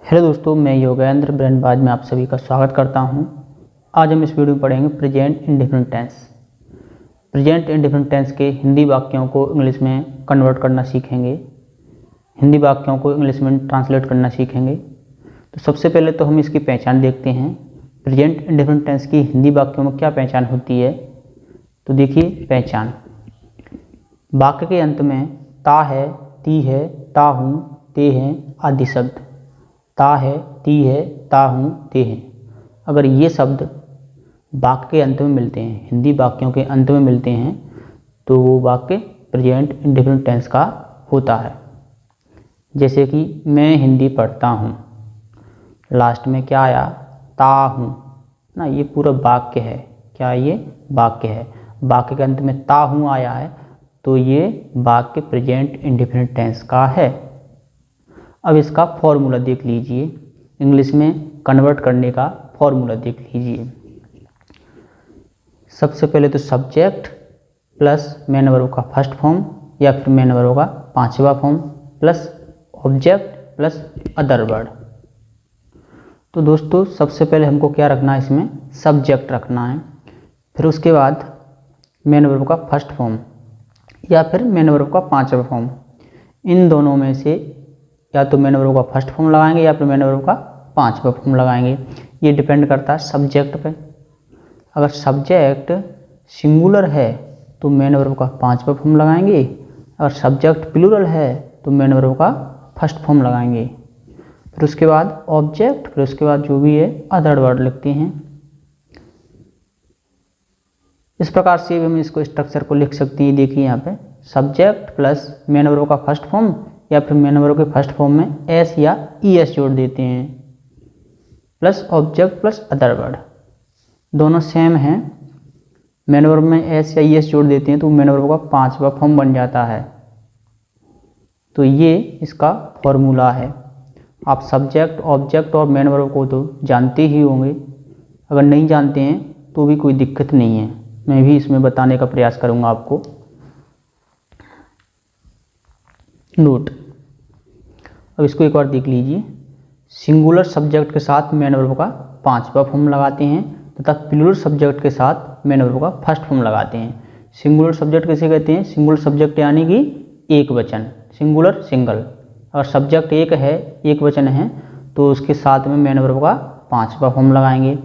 Hello दोस्तों, मैं योगेंद्र ब्रह्मबाज में आप सभी का स्वागत करता हूं। आज हम इस वीडियो में पढ़ेंगे present indefinite tense. Present indefinite tense के हिंदी वाक्यों को इंग्लिश में कन्वर्ट करना सीखेंगे, हिंदी वाक्यों को इंग्लिश में ट्रांसलेट करना सीखेंगे। तो सबसे पहले तो हम इसकी पहचान देखते हैं। प्रेजेंट इंडेफिनिट टेंस की हिंदी वाक्यों में क्या पहचान होती है। तो देखिए पहचान, वाक्य के अंत में ता है, ती है, ता हूँ, ते हैं आदि शब्द, ता है, ती है, ता हूँ, ते हैं, अगर ये शब्द वाक्य के अंत में मिलते हैं, हिंदी वाक्यों के अंत में मिलते हैं, तो वो वाक्य प्रेजेंट इंडेफिनिट टेंस का होता है। जैसे कि मैं हिंदी पढ़ता हूँ, लास्ट में क्या आया, ता हूँ ना, ये पूरा वाक्य है। क्या ये वाक्य है, वाक्य के अंत में ता हूँ आया है, तो ये वाक्य प्रेजेंट इंडेफिनिट टेंस का है। अब इसका फॉर्मूला देख लीजिए, इंग्लिश में कन्वर्ट करने का फॉर्मूला देख लीजिए। सबसे पहले तो सब्जेक्ट प्लस मेन वर्ब का फर्स्ट फॉर्म या फिर मेन वर्ब का पांचवा form plus object plus other word. तो दोस्तों सबसे पहले हमको क्या रखना है, इसमें सब्जेक्ट रखना है, फिर उसके बाद मेन वर्ब का फर्स्ट फॉर्म या फिर मेन वर्ब का पांचवा फॉर्म। इन दोनों में से या तो मेन वर्ब का फर्स्ट फॉर्म लगाएंगे या फिर मेन वर्ब का पांचवा फॉर्म लगाएंगे। ये डिपेंड करता है सब्जेक्ट पे। अगर सब्जेक्ट सिंगुलर है तो मेन वर्ब का पांचवा फॉर्म लगाएंगे, अगर सब्जेक्ट प्लूरल है तो मेन वर्ब का फर्स्ट फॉर्म लगाएंगे, फिर उसके बाद ऑब्जेक्ट, फिर उसके बाद जो भी है अदर वर्ड लिखते हैं। इस प्रकार से हम इसको स्ट्रक्चर को लिख सकते हैं। देखिए यहाँ पे सब्जेक्ट प्लस मेन वर्ब का फर्स्ट फॉर्म या फिर मेन वर्ब के फर्स्ट फॉर्म में एस या ई एस जोड़ देते हैं, plus object plus other word, दोनों सेम हैं। मेन वर्ब में एस या ई एस जोड़ देते हैं तो मेन वर्ब का पांचवा फॉर्म बन जाता है। तो ये इसका फॉर्मूला है। आप सब्जेक्ट, ऑब्जेक्ट और मेन वर्ब को तो जानते ही होंगे, अगर नहीं जानते हैं तो भी कोई दिक्कत नहीं है, मैं भी इसमें बताने का प्रयास करूँगा आपको। नोट, अब इसको एक बार देख लीजिए। सिंगुलर सब्जेक्ट के साथ मेन वर्ब का पांचवा फॉर्म लगाते हैं तथा प्लूरल सब्जेक्ट के साथ मेन वर्ब का फर्स्ट फॉर्म लगाते हैं। सिंगुलर सब्जेक्ट किसे कहते हैं, सिंगुलर सब्जेक्ट यानी कि एक वचन, सिंगुलर सिंगल। अगर सब्जेक्ट एक है, एक वचन है, तो उसके साथ में मेन वर्ब का पांचवा फॉर्म लगाएंगे,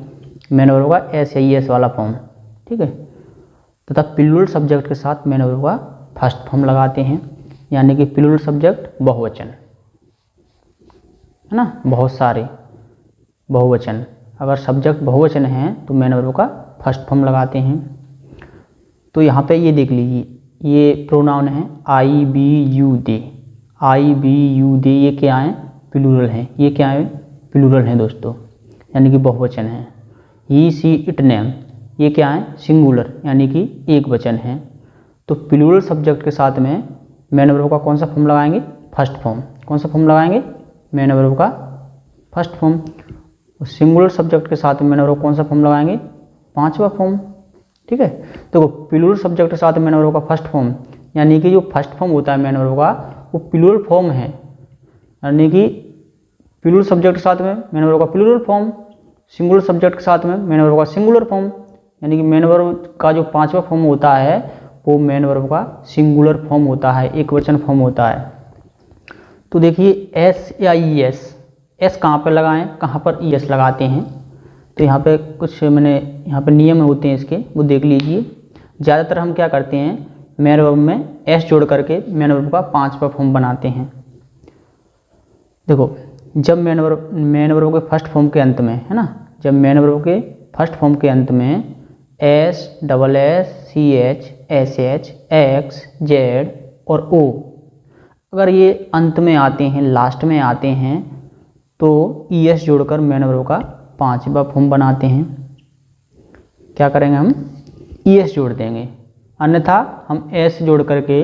मेन वर्ब का एस या ई एस वाला फॉर्म, ठीक है। तथा प्लूरल सब्जेक्ट के साथ मेन वर्ब का फर्स्ट फॉर्म लगाते हैं, यानी कि प्लूरल सब्जेक्ट बहुवचन है ना, बहुत सारे बहुवचन। अगर सब्जेक्ट बहुवचन है तो मेन वर्ब का फर्स्ट फॉर्म लगाते हैं। तो यहाँ पे ये देख लीजिए, ये प्रोनाउन है I we you they, I we you they, ये क्या है, प्लूरल है। ये क्या है, प्लूरल है दोस्तों, यानी कि बहुवचन है। ही सी इट नेम, ये क्या है, सिंगुलर यानी कि एक वचन है। तो प्लूरल सब्जेक्ट के साथ में मेन वर्ब का कौन सा फॉर्म लगाएंगे, फर्स्ट फॉर्म। कौन सा फॉर्म लगाएंगे, मेन वर्ब का फर्स्ट फॉर्म। सिंगुलर सब्जेक्ट के साथ में मेन वर्ब कौन सा फॉर्म लगाएंगे, पांचवा फॉर्म, ठीक है। तो प्लूरल सब्जेक्ट के साथ मेन वर्ब का फर्स्ट फॉर्म, यानी कि जो फर्स्ट फॉर्म होता है मेन वर्ब का वो प्लूरल फॉर्म है, यानी कि प्लूरल सब्जेक्ट के साथ में मेन वर्ब का प्लूरल फॉर्म, सिंगुलर सब्जेक्ट के साथ में मेन वर्ब का सिंगुलर फॉर्म, यानी कि मेन वर्ब का जो पांचवा फॉर्म होता है वो मेन वर्ब का सिंगुलर फॉर्म होता है, एक वचन फॉर्म होता है। तो देखिए एस या ई एस, एस कहाँ पर लगाएं, कहाँ पर ई एस लगाते हैं। तो यहाँ पे कुछ मैंने यहाँ पे नियम होते हैं इसके, वो देख लीजिए। ज़्यादातर हम क्या करते हैं, मेन वर्ब में एस जोड़ करके मेन वर्ब का पांचवा फॉर्म बनाते हैं। देखो जब मेन वर्ब के फर्स्ट फॉर्म के अंत में है ना, जब मेन वर्ब के फर्स्ट फॉर्म के अंत में S, double S, C H, S H, X, Z और ओ अगर ये अंत में आते हैं, लास्ट में आते हैं, तो ई एस जोड़कर मेन वर्ब का पांचवा फॉर्म बनाते हैं। क्या करेंगे, हम ई एस जोड़ देंगे, अन्यथा हम एस जोड़ करके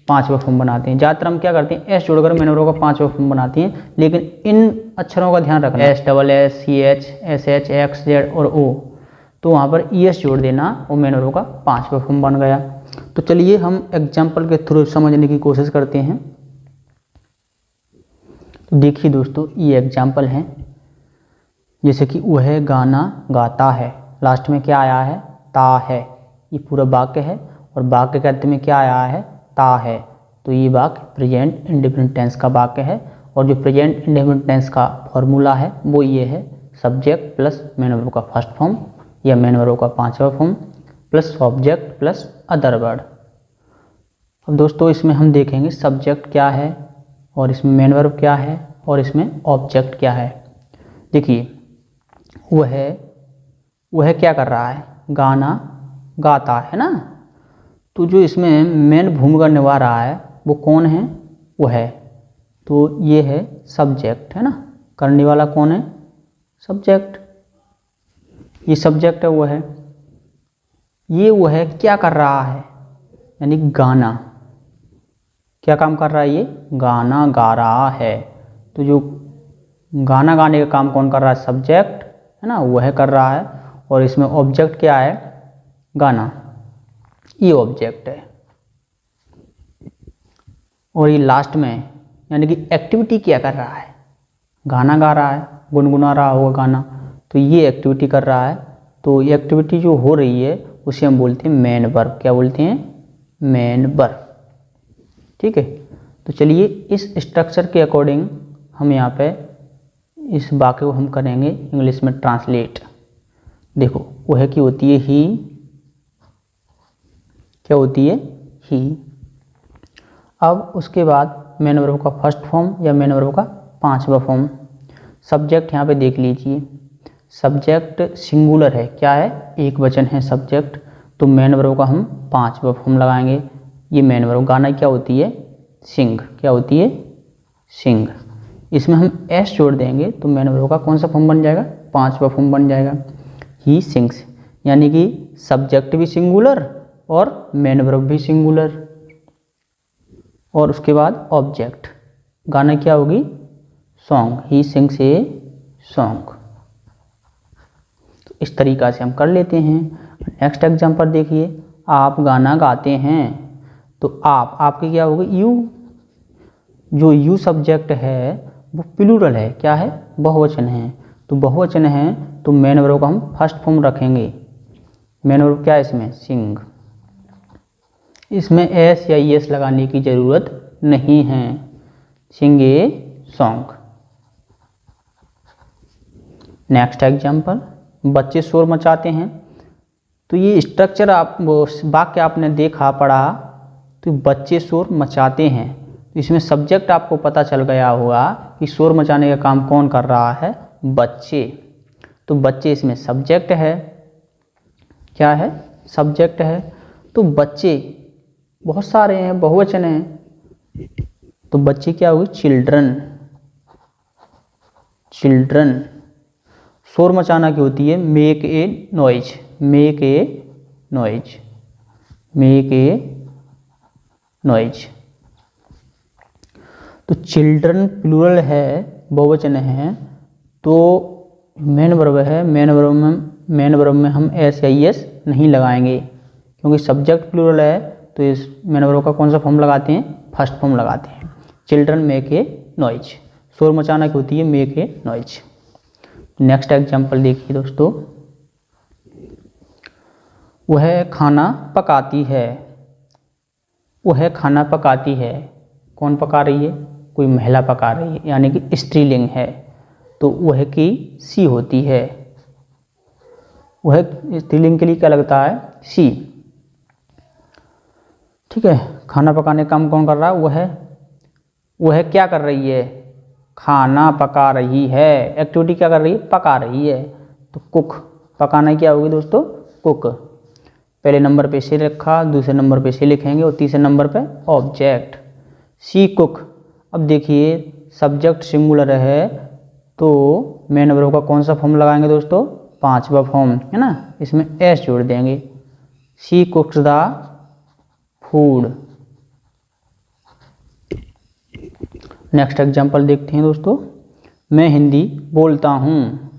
पांचवा फॉर्म बनाते हैं। ज़्यादातर हम क्या करते हैं, एस जोड़कर मेन वर्ब का पांचवा फॉर्म बनाते हैं, लेकिन इन अक्षरों का ध्यान रखना, S, double S, C H, S H, X, Z और ओ, तो वहाँ पर ई एस जोड़ देना, वो मेन वर्ब का पांचवा फॉर्म बन गया। तो चलिए हम एग्जाम्पल के थ्रू समझने की कोशिश करते हैं। तो देखिए दोस्तों, ये एग्जाम्पल हैं, जैसे कि वह गाना गाता है, लास्ट में क्या आया है, ता है। ये पूरा वाक्य है और वाक्य के अंत में क्या आया है, ता है। तो ये वाक्य प्रेजेंट इंडेफिनिट टेंस का वाक्य है। और जो प्रेजेंट इंडेफिनिट टेंस का फॉर्मूला है वो ये है, सब्जेक्ट प्लस मेन वर्ब का फर्स्ट फॉर्म या मेन वर्ब का पांचवा form plus object plus other word. अब दोस्तों इसमें हम देखेंगे सब्जेक्ट क्या है और इसमें मेन वर्ब क्या है और इसमें ऑब्जेक्ट क्या है। देखिए, वह क्या कर रहा है, गाना गाता है ना। तो जो इसमें मेन भूमिका निभा रहा है वो कौन है, वह। तो ये है सब्जेक्ट, है ना। करने वाला कौन है, सब्जेक्ट। ये सब्जेक्ट है, वह। ये वह क्या कर रहा है, यानी गाना। क्या काम कर रहा है, ये गाना गा रहा है। तो जो गाना गाने का काम कौन कर रहा है, सब्जेक्ट, है ना, वह कर रहा है। और इसमें ऑब्जेक्ट क्या है, गाना, ये ऑब्जेक्ट है। और ये लास्ट में यानी कि एक्टिविटी क्या कर रहा है, गाना गा रहा है, गुनगुना रहा होगा गाना, तो ये एक्टिविटी कर रहा है। तो ये एक्टिविटी जो हो रही है उसे हम बोलते हैं मेन वर्ब। क्या बोलते हैं, मेन वर्ब। ठीक है। तो चलिए इस स्ट्रक्चर के अकॉर्डिंग हम यहाँ पे इस वाक्य को हम करेंगे इंग्लिश में ट्रांसलेट। देखो, वह की होती है ही, क्या होती है, ही। अब उसके बाद मेन वर्ब का फर्स्ट फॉर्म या मेन वर्ब का पांचवा फॉर्म। सब्जेक्ट यहाँ पे देख लीजिए, सब्जेक्ट सिंगुलर है, क्या है, एक वचन है सब्जेक्ट। तो मेन वर्ब का हम पांचवा फॉर्म लगाएंगे। ये मेन वर्ब, गाना क्या होती है, सिंग। क्या होती है, सिंग। इसमें हम एस जोड़ देंगे तो मेन वर्ब का कौन सा फॉर्म बन जाएगा, पांचवा फॉर्म बन जाएगा, ही सिंग्स। यानी कि सब्जेक्ट भी सिंगुलर और मेन वर्ब भी सिंगुलर। और उसके बाद ऑब्जेक्ट, गाना क्या होगी, song, he sings a song. तो इस तरीक़ा से हम कर लेते हैं। नेक्स्ट एग्जांपल देखिए, आप गाना गाते हैं। तो आपकी क्या होगी, यू। जो यू सब्जेक्ट है वो प्लूरल है, क्या है, बहुवचन है। तो बहुवचन है तो मेन वर्ब का हम फर्स्ट फॉर्म रखेंगे। मेन वर्ब क्या है इसमें, सिंग। इसमें एस या एस लगाने की ज़रूरत नहीं है, सिंग ए सॉन्ग। नेक्स्ट एग्जांपल, बच्चे शोर मचाते हैं। तो ये स्ट्रक्चर आप वाक्य आपने देखा पढ़ा, तो बच्चे शोर मचाते हैं। तो इसमें सब्जेक्ट आपको पता चल गया होगा कि शोर मचाने का काम कौन कर रहा है, बच्चे। तो बच्चे इसमें सब्जेक्ट है, क्या है, सब्जेक्ट है। तो बच्चे बहुत सारे हैं, बहुवचन हैं। तो बच्चे क्या होगी, चिल्ड्रन। चिल्ड्रन। शोर मचाना की होती है make a noise, make a noise, make a noise. तो चिल्ड्रन प्लूरल है, बहुवचन है। तो मेन वर्ब है, मेन वर्ब में हम एस या एस नहीं लगाएंगे क्योंकि सब्जेक्ट प्लूरल है। तो इस मेन वर्ब का कौन सा फॉर्म लगाते हैं, फर्स्ट फॉर्म लगाते हैं। चिल्ड्रन मेक ए नॉइज, शोर मचाना की होती है make a noise. Next example देखिए दोस्तों, वह खाना पकाती है। वह खाना पकाती है, कौन पका रही है, कोई महिला पका रही है, यानी कि स्त्रीलिंग है। तो वह की सी होती है। वह स्त्रीलिंग के लिए क्या लगता है, सी। ठीक है। खाना पकाने का काम कौन कर रहा है, वह क्या कर रही है, खाना पका रही है। एक्टिविटी क्या कर रही है, पका रही है। तो कुक, पकाना क्या होगी दोस्तों, कुक। पहले नंबर पे से रखा, दूसरे नंबर पे से लिखेंगे और तीसरे नंबर पे ऑब्जेक्ट, सी कुक। अब देखिए सब्जेक्ट सिंगुलर है तो मेन वर्ब का कौन सा फॉर्म लगाएंगे दोस्तों, पांचवा फॉर्म, है ना। इसमें एस जोड़ देंगे, she cooks the food. Next example देखते हैं दोस्तों, मैं हिंदी बोलता हूँ।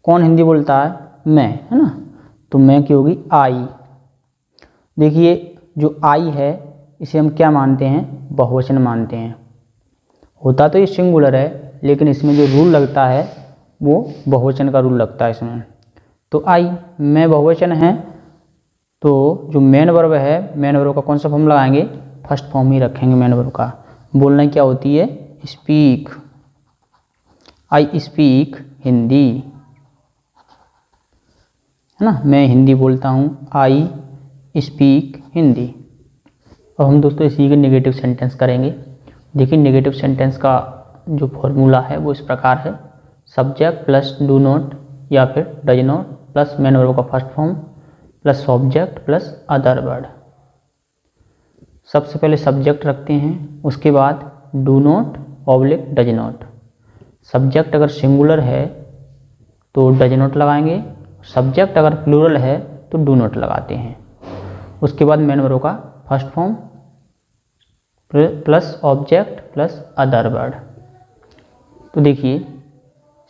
कौन हिंदी बोलता है, मैं, है ना। तो मैं की होगी आई। देखिए जो आई है इसे हम क्या मानते हैं, बहुवचन मानते हैं। होता तो ये सिंगुलर है, लेकिन इसमें जो रूल लगता है वो बहुवचन का रूल लगता है इसमें। तो आई मैं बहुवचन है, तो जो मेन वर्ब है, मेन वर्ब का कौन सा फॉर्म लगाएंगे? फर्स्ट फॉर्म ही रखेंगे मेन वर्ब का। बोलना क्या होती है? स्पीक, आई स्पीक हिंदी, है ना, मैं हिंदी बोलता हूँ, आई स्पीक हिंदी। अब हम दोस्तों इसी के नेगेटिव सेंटेंस करेंगे। देखिए नेगेटिव सेंटेंस का जो फॉर्मूला है वो इस प्रकार है, सब्जेक्ट प्लस डू नॉट या फिर does not plus main verb का first form plus object plus other word. सबसे पहले सब्जेक्ट रखते हैं, उसके बाद do not oblique does not. Subject अगर सिंगुलर है तो डज नॉट लगाएंगे, सब्जेक्ट अगर प्लूरल है तो डू नॉट लगाते हैं। उसके बाद मेन वर्ब का first form plus object plus other word. तो देखिए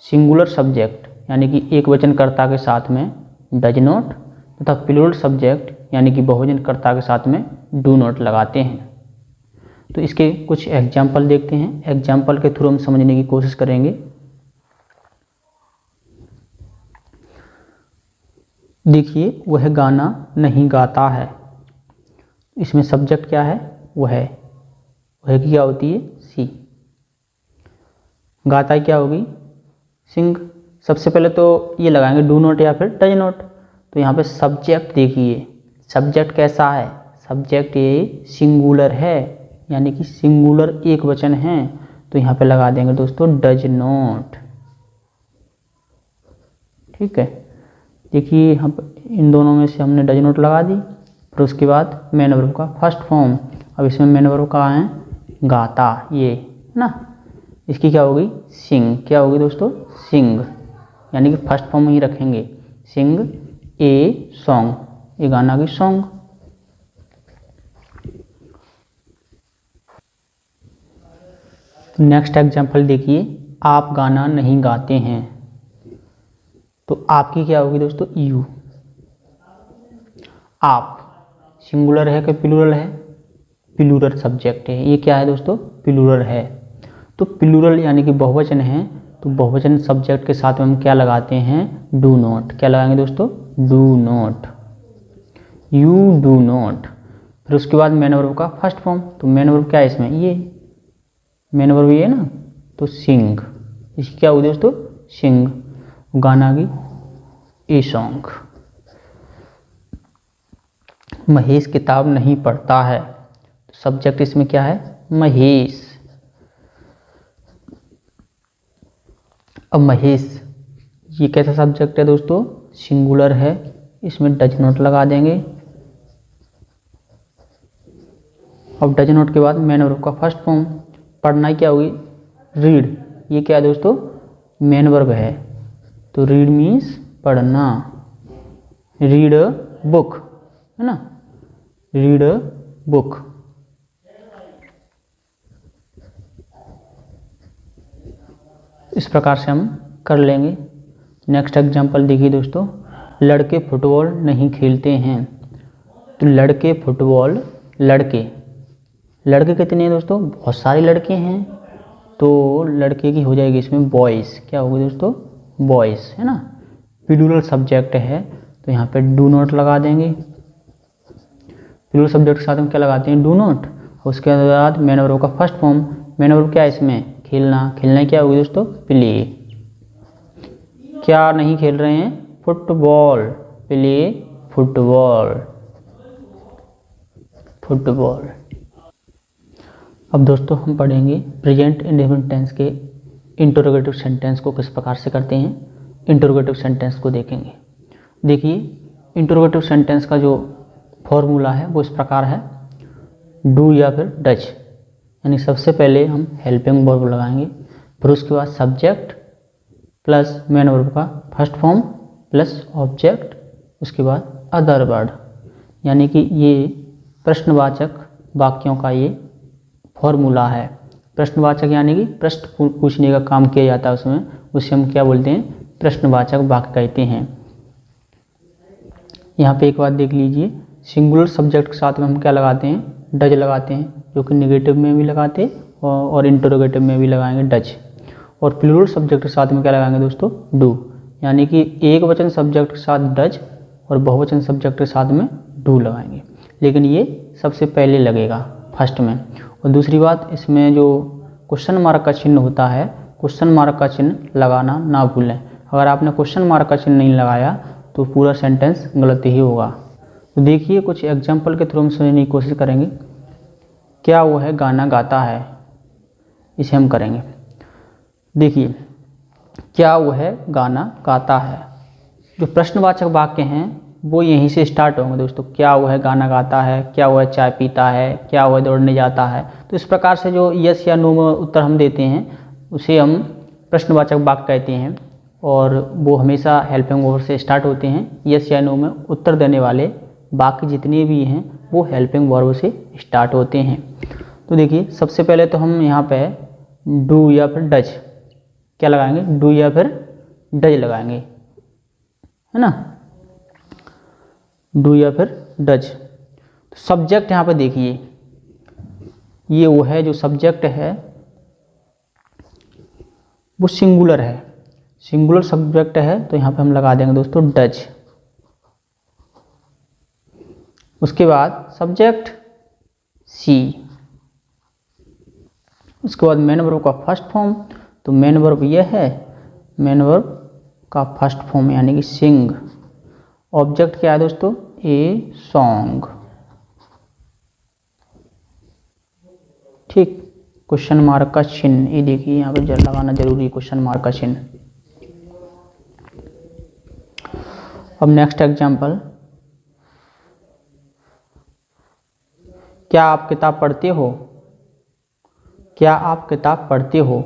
सिंगुलर सब्जेक्ट यानी कि एक वचन कर्ता के साथ में डज नॉट तथा प्लूरल सब्जेक्ट यानी कि बहुवचन कर्ता के साथ में डू नॉट लगाते हैं। तो इसके कुछ एग्जाम्पल देखते हैं, एग्जाम्पल के थ्रू हम समझने की कोशिश करेंगे। देखिए वह गाना नहीं गाता है, इसमें सब्जेक्ट क्या है? वह की क्या होती है? सी। गाता क्या होगी? सिंग। सबसे पहले तो ये लगाएंगे डू नॉट या फिर डज नॉट। तो यहाँ पे सब्जेक्ट देखिए, सब्जेक्ट कैसा है? सब्जेक्ट ये सिंगुलर है यानी कि सिंगुलर एक वचन है, तो यहाँ पे लगा देंगे दोस्तों डज नॉट। ठीक है, देखिए यहाँ पे इन दोनों में से हमने डज नॉट लगा दी। फिर उसके बाद मेन वर्ब का फर्स्ट फॉर्म, अब इसमें मेन वर्ब कहाँ है? गाता, ये ना, इसकी क्या होगी? सिंग। क्या होगी दोस्तों? सिंग, यानी कि फर्स्ट फॉर्म ही रखेंगे, सिंग ए सॉन्ग, ये गाना की सॉन्ग। नेक्स्ट एग्जाम्पल देखिए, आप गाना नहीं गाते हैं, तो आपकी क्या होगी दोस्तों? यू। आप सिंगुलर है कि प्लूरल है? प्लूरल सब्जेक्ट है, ये क्या है दोस्तों? प्लूरल है। तो प्लूरल यानी कि बहुवचन है, तो बहुवचन सब्जेक्ट के साथ में हम क्या लगाते हैं? Do not. क्या लगाएंगे दोस्तों? Do not, you do not. फिर उसके बाद मेन वर्ब का फर्स्ट फॉर्म, तो मेन वर्ब क्या है इसमें? ये मेन वर्ब ये ना, तो सिंग, इसकी क्या होगी दोस्तों? सिंग, गाना की ए सॉन्ग। महेश किताब नहीं पढ़ता है, तो सब्जेक्ट इसमें क्या है? महेश। अब महेश ये कैसा सब्जेक्ट है दोस्तों? सिंगुलर है, इसमें डज नॉट लगा देंगे। अब डज नॉट के बाद मेन वर्ब का फर्स्ट फॉर्म, पढ़ना क्या होगी? रीड, ये क्या है दोस्तों? मेन वर्ब है, तो रीड मीन्स पढ़ना, रीड अ बुक, है ना, रीड अ बुक। इस प्रकार से हम कर लेंगे। नेक्स्ट एग्जांपल देखिए दोस्तों, लड़के फुटबॉल नहीं खेलते हैं, तो लड़के फुटबॉल, लड़के कितने हैं दोस्तों? बहुत सारे लड़के हैं, तो लड़के की हो जाएगी इसमें बॉयज़। क्या होगी दोस्तों? बॉयज़, है ना, प्लूरल सब्जेक्ट है, तो यहाँ पे डू नॉट लगा देंगे। प्लूरल सब्जेक्ट के साथ हम क्या लगाते हैं? Do not. उसके बाद मेन वर्ब का फर्स्ट फॉर्म, मेन वर्ब क्या है इसमें? खेलना। खेलना क्या होगी दोस्तों? प्ले। क्या नहीं खेल रहे हैं? Football, play football, football. अब दोस्तों हम पढ़ेंगे प्रेजेंट इंडेफिनिट टेंस के इंटरोगेटिव सेंटेंस को किस प्रकार से करते हैं। इंटरोगेटिव सेंटेंस को देखेंगे। देखिए इंटरोगेटिव सेंटेंस का जो फॉर्मूला है वो इस प्रकार है, डू या फिर डज, यानी सबसे पहले हम हेल्पिंग वर्ब लगाएंगे, फिर उसके बाद सब्जेक्ट प्लस मेन वर्ब का फर्स्ट फॉर्म प्लस ऑब्जेक्ट, उसके बाद अदर वर्ड, यानी कि ये प्रश्नवाचक वाक्यों का ये फॉर्मूला है। प्रश्नवाचक यानी कि प्रश्न पूछने का काम किया जाता है उसमें, उसे हम क्या बोलते हैं? प्रश्नवाचक वाक्य कहते हैं। यहाँ पे एक बात देख लीजिए, सिंगुलर सब्जेक्ट के साथ में हम क्या लगाते हैं? डज लगाते हैं, जो कि नेगेटिव में भी लगाते और इंटरोगेटिव में भी लगाएंगे डज। और प्लूरल सब्जेक्ट के साथ में क्या लगाएंगे दोस्तों, डू, यानी कि एक वचन सब्जेक्ट के साथ डज और बहुवचन सब्जेक्ट के साथ में डू लगाएंगे, लेकिन ये सबसे पहले लगेगा फर्स्ट में। और दूसरी बात, इसमें जो क्वेश्चन मार्क का चिन्ह होता है, क्वेश्चन मार्क का चिन्ह लगाना ना भूलें। अगर आपने क्वेश्चन मार्क का चिन्ह नहीं लगाया तो पूरा सेंटेंस गलत ही होगा। तो देखिए कुछ एग्जाम्पल के थ्रू हम समझने की कोशिश करेंगे। क्या वो है गाना गाता है, इसे हम करेंगे। देखिए, क्या वो है गाना गाता है, जो प्रश्नवाचक वाक्य हैं वो यहीं से स्टार्ट होंगे दोस्तों। क्या वो है गाना गाता है, क्या वो है चाय पीता है, क्या वो है दौड़ने जाता है। तो इस प्रकार से जो यस या नो में उत्तर हम देते हैं उसे हम प्रश्नवाचक वाक्य कहते हैं, और वो हमेशा हेल्पिंग वर्ब से स्टार्ट होते हैं। यस या नो में उत्तर देने वाले वाक्य जितने भी हैं वो हेल्पिंग वर्ब से स्टार्ट होते हैं। तो देखिए, सबसे पहले तो हम यहाँ पे डू या फिर डज क्या लगाएंगे, डू या फिर डज लगाएंगे, है ना, डू या फिर डज। तो सब्जेक्ट यहाँ पे देखिए, ये वो है जो सब्जेक्ट है वो सिंगुलर है, सिंगुलर सब्जेक्ट है, तो यहाँ पे हम लगा देंगे दोस्तों डज। उसके बाद सब्जेक्ट सी, उसके बाद मेन वर्ब का फर्स्ट फॉर्म। तो मेन वर्ब यह है, मेन वर्ब का फर्स्ट फॉर्म यानी कि सिंग। ऑब्जेक्ट क्या है दोस्तों, ए सॉन्ग, ठीक। क्वेश्चन मार्क का चिन्ह, ये देखिए यहाँ पे लगाना जरूरी है, क्वेश्चन मार्क का चिन्ह। अब नेक्स्ट एग्जाम्पल, क्या आप किताब पढ़ते हो, क्या आप किताब पढ़ते हो।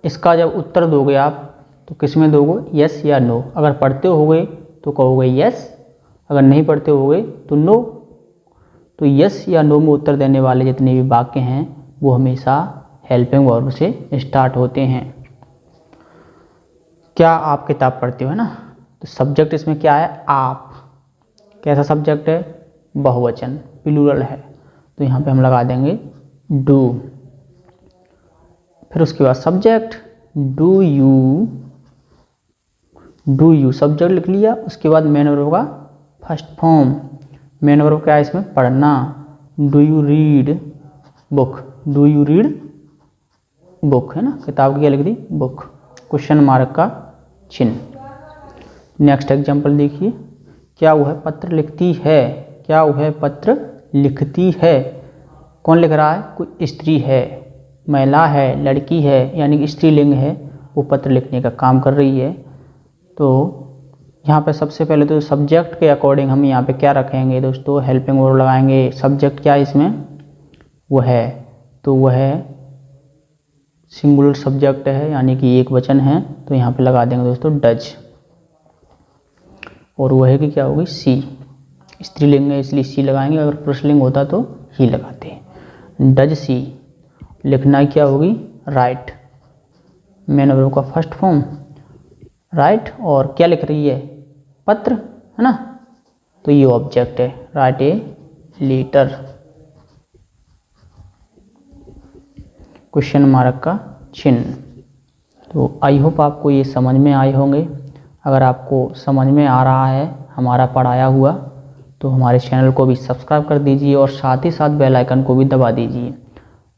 इसका जब उत्तर दोगे आप तो किस में दोगे, यस या नो। अगर पढ़ते होगे तो कहोगे यस, अगर नहीं पढ़ते होगे तो नो। तो यस या नो में उत्तर देने वाले जितने भी वाक्य हैं वो हमेशा हेल्पिंग वर्ब से स्टार्ट होते हैं। क्या आप किताब पढ़ते हो, है ना। तो सब्जेक्ट इसमें क्या है, आप। कैसा सब्जेक्ट है, बहुवचन, प्लूरल है, तो यहाँ पे हम लगा देंगे डू। फिर उसके बाद subject do you, do you subject लिख लिया। उसके बाद मेन वर्ब का फर्स्ट फॉर्म, मेन वर्ब क्या है इसमें, पढ़ना। Do you read book, do you read book, है ना, किताब की क्या लिख दी, बुक, क्वेश्चन मार्क का चिन्ह। नेक्स्ट एग्जाम्पल देखिए, क्या वो है पत्र लिखती है, क्या वो है पत्र लिखती है। कौन लिख रहा है, कोई स्त्री है, महिला है, लड़की है, यानी कि स्त्रीलिंग है, वो पत्र लिखने का काम कर रही है। तो यहाँ पे सबसे पहले तो सब्जेक्ट के अकॉर्डिंग हम यहाँ पे क्या रखेंगे दोस्तों, हेल्पिंग वर्ब लगाएंगे। सब्जेक्ट क्या है इसमें, वो है, तो वह है सिंगुलर सब्जेक्ट है, यानी कि एक वचन है, तो यहाँ पे लगा देंगे दोस्तों डज। और वह है कि क्या होगी, सी, स्त्रीलिंग है इसलिए सी लगाएंगे, अगर पुरुषलिंग होता तो ही लगाते हैं। डज सी, लिखना क्या होगी, राइट, मेन वर्ब का फर्स्ट फॉर्म राइट। और क्या लिख रही है, पत्र, है ना, तो ये ऑब्जेक्ट है, write a letter, question mark का चिन्ह। तो आई होप आपको ये समझ में आए होंगे। अगर आपको समझ में आ रहा है हमारा पढ़ाया हुआ, तो हमारे चैनल को भी सब्सक्राइब कर दीजिए और साथ ही साथ बेल आइकन को भी दबा दीजिए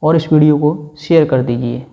और इस वीडियो को शेयर कर दीजिए।